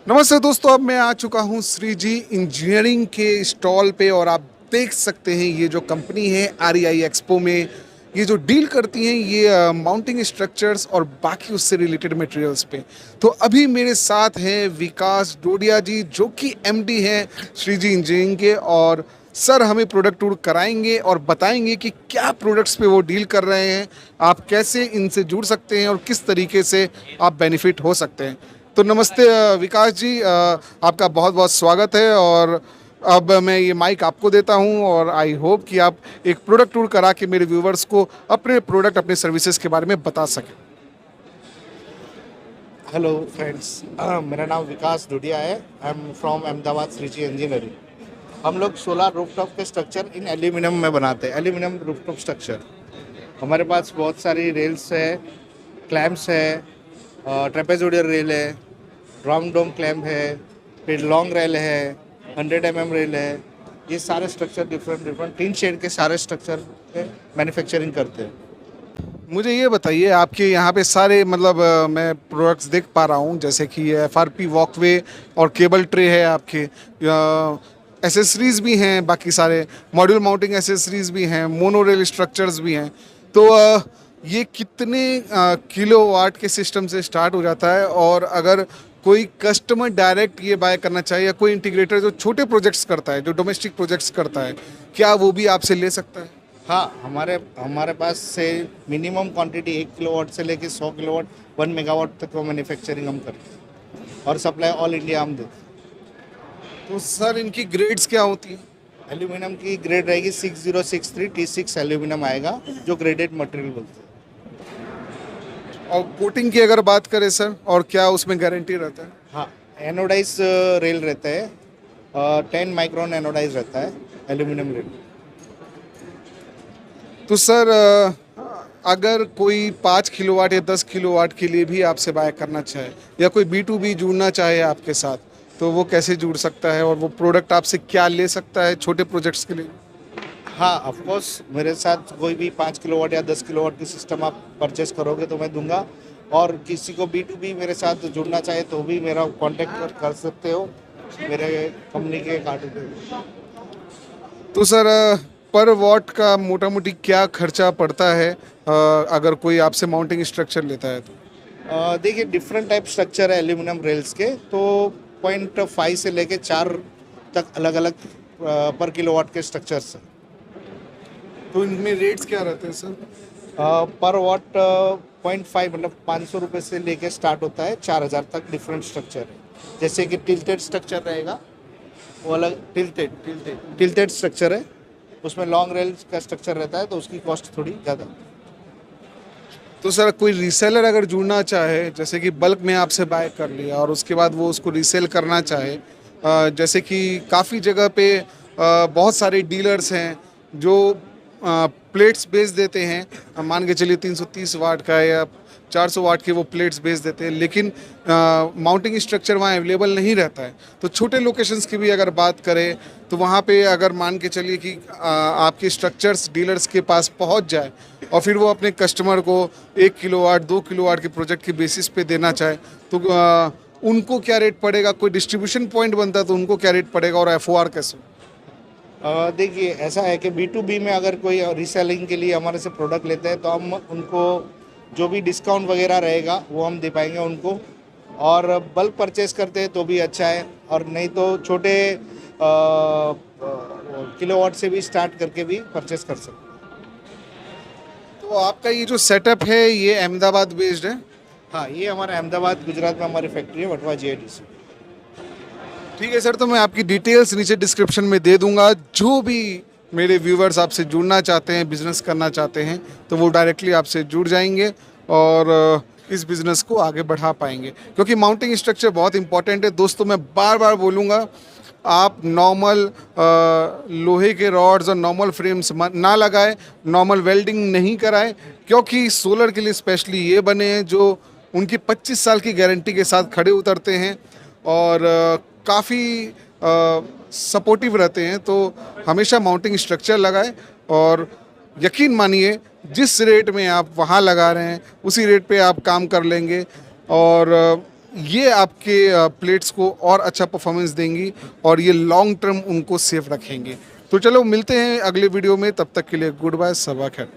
नमस्ते दोस्तों, अब मैं आ चुका हूँ श्री जी इंजीनियरिंग के स्टॉल पे और आप देख सकते हैं ये जो कंपनी है REI एक्सपो में ये जो डील करती हैं ये माउंटिंग स्ट्रक्चर्स और बाकी उससे रिलेटेड मटेरियल्स पे। तो अभी मेरे साथ हैं विकास डोडिया जी जो कि MD हैं श्री जी इंजीनियरिंग के, और सर हमें प्रोडक्ट टूर कराएंगे और बताएंगे कि क्या प्रोडक्ट्स पे वो डील कर रहे हैं, आप कैसे इनसे जुड़ सकते हैं और किस तरीके से आप बेनिफिट हो सकते हैं। तो नमस्ते विकास जी, आपका बहुत बहुत स्वागत है। और अब मैं ये माइक आपको देता हूँ और आई होप कि आप एक प्रोडक्ट टूर करा के मेरे व्यूवर्स को अपने प्रोडक्ट अपने सर्विसेज के बारे में बता सकें। हेलो फ्रेंड्स, मेरा नाम विकास डोडिया है। I am from Ahmedabad Shreeji engineering. हम लोग सोलर रूफटॉप के स्ट्रक्चर इन एल्यूमिनियम में बनाते हैं। एल्यूमिनियम रूफटॉप स्ट्रक्चर हमारे पास बहुत सारी रेल्स है, क्लैम्प्स है, ट्रेपेजोइडल रेल है, राउंड डोम क्लैम्प है, फिर लॉन्ग रेल है, 100 mm रेल है। ये सारे स्ट्रक्चर डिफरेंट डिफरेंट 3 शेड के सारे स्ट्रक्चर मैन्युफैक्चरिंग करते हैं। मुझे ये बताइए, आपके यहाँ पे सारे मतलब मैं प्रोडक्ट्स देख पा रहा हूँ जैसे कि FRP वॉकवे और केबल ट्रे है आपके, एसेसरीज भी हैं, बाकी सारे मॉड्यूल माउंटिंग एसेसरीज भी हैं, मोनोरेल स्ट्रक्चर्स भी हैं। तो ये कितने किलोवाट के सिस्टम से स्टार्ट हो जाता है, और अगर कोई कस्टमर डायरेक्ट ये बाय करना चाहे या कोई इंटीग्रेटर जो छोटे प्रोजेक्ट्स करता है, जो डोमेस्टिक प्रोजेक्ट्स करता है, क्या वो भी आपसे ले सकता है? हाँ, हमारे हमारे पास से मिनिमम क्वांटिटी 1 किलोवाट से लेके 100 किलोवाट 1 मेगावाट तक वो मैन्युफैक्चरिंग हम करते हैं और सप्लाई ऑल इंडिया हम देते हैं। तो सर इनकी ग्रेड्स क्या होती हैं? एल्यूमिनियम की ग्रेड रहेगी 6063 T6 एल्यूमिनियम आएगा, जो ग्रेडेड मटेरियल बोलते हैं। और कोटिंग की अगर बात करें सर, और क्या उसमें गारंटी रहता है? हाँ, एनोडाइज रेल रहता है, 10 माइक्रोन एनोडाइज रहता है एल्यूमिनियम रेल। तो सर अगर कोई 5 किलोवाट या 10 किलोवाट के लिए भी आपसे बाय करना चाहे या कोई B2B जुड़ना चाहे आपके साथ, तो वो कैसे जुड़ सकता है और वो प्रोडक्ट आपसे क्या ले सकता है छोटे प्रोजेक्ट्स के लिए? हाँ, ऑफ कोर्स मेरे साथ कोई भी 5 किलोवाट या 10 किलोवाट की सिस्टम आप परचेस करोगे तो मैं दूंगा। और किसी को B2B मेरे साथ जुड़ना चाहे तो भी मेरा कांटेक्ट कर सकते हो मेरे कंपनी के कार्ड पे। तो सर पर वॉट का मोटा मोटी क्या खर्चा पड़ता है अगर कोई आपसे माउंटिंग स्ट्रक्चर लेता है तो? देखिए, डिफरेंट टाइप स्ट्रक्चर है एल्यूमिनियम रेल्स के, तो 0.5 से लेके 4 तक अलग अलग पर किलोवाट के स्ट्रक्चर्स हैं। तो इनमें रेट्स क्या रहते हैं सर? पर वॉट 0.5 मतलब 500 रुपये से लेके स्टार्ट होता है 4000 तक। डिफरेंट स्ट्रक्चर है, जैसे कि टिल्टेड स्ट्रक्चर रहेगा, वो अलग टिल्टेड स्ट्रक्चर है। उसमें लॉन्ग रेल का स्ट्रक्चर रहता है तो उसकी कॉस्ट थोड़ी ज़्यादा। तो सर कोई रीसेलर अगर जुड़ना चाहे, जैसे कि बल्क में आपसे बाय कर लिया और उसके बाद वो उसको रीसेल करना चाहे, जैसे कि काफ़ी जगह पे बहुत सारे डीलर्स हैं जो प्लेट्स बेच देते हैं, मान के चलिए 330 वाट का या 400 वाट के वो प्लेट्स बेच देते हैं, लेकिन माउंटिंग स्ट्रक्चर वहाँ अवेलेबल नहीं रहता है। तो छोटे लोकेशंस की भी अगर बात करें तो वहाँ पे अगर मान के चलिए कि आपके स्ट्रक्चर्स डीलर्स के पास पहुँच जाए और फिर वो अपने कस्टमर को 1 किलोवाट 2 किलोवाट के प्रोजेक्ट के बेसिस पे देना चाहे, तो उनको क्या रेट पड़ेगा? कोई डिस्ट्रीब्यूशन पॉइंट बनता है तो उनको क्या रेट पड़ेगा, और FOR कैसे? देखिए, ऐसा है कि B2B में अगर कोई रीसेलिंग के लिए हमारे से प्रोडक्ट लेते हैं तो हम उनको जो भी डिस्काउंट वगैरह रहेगा वो हम दे पाएंगे उनको। और बल्क परचेस करते हैं तो भी अच्छा है, और नहीं तो छोटे किलोवाट से भी स्टार्ट करके भी परचेस कर सकते हैं। तो आपका ये जो सेटअप है ये अहमदाबाद बेस्ड है? हाँ, ये हमारा अहमदाबाद गुजरात में हमारी फैक्ट्री है, वटवा GIDC। ठीक है सर, तो मैं आपकी डिटेल्स नीचे डिस्क्रिप्शन में दे दूंगा। जो भी मेरे व्यूवर्स आपसे जुड़ना चाहते हैं, बिजनेस करना चाहते हैं, तो वो डायरेक्टली आपसे जुड़ जाएंगे और इस बिज़नेस को आगे बढ़ा पाएंगे, क्योंकि माउंटिंग स्ट्रक्चर बहुत इंपॉर्टेंट है। दोस्तों मैं बार बार बोलूँगा, आप नॉर्मल लोहे के रॉड्स और नॉर्मल फ्रेम्स ना लगाएं, नॉर्मल वेल्डिंग नहीं कराएं, क्योंकि सोलर के लिए स्पेशली ये बने हैं जो उनकी 25 साल की गारंटी के साथ खड़े उतरते हैं और काफ़ी सपोर्टिव रहते हैं। तो हमेशा माउंटिंग स्ट्रक्चर लगाएं और यकीन मानिए जिस रेट में आप वहाँ लगा रहे हैं उसी रेट पे आप काम कर लेंगे। और ये आपके प्लेट्स को और अच्छा परफॉर्मेंस देंगी और ये लॉन्ग टर्म उनको सेफ रखेंगे। तो चलो मिलते हैं अगले वीडियो में, तब तक के लिए गुड बाय, सबा खैर।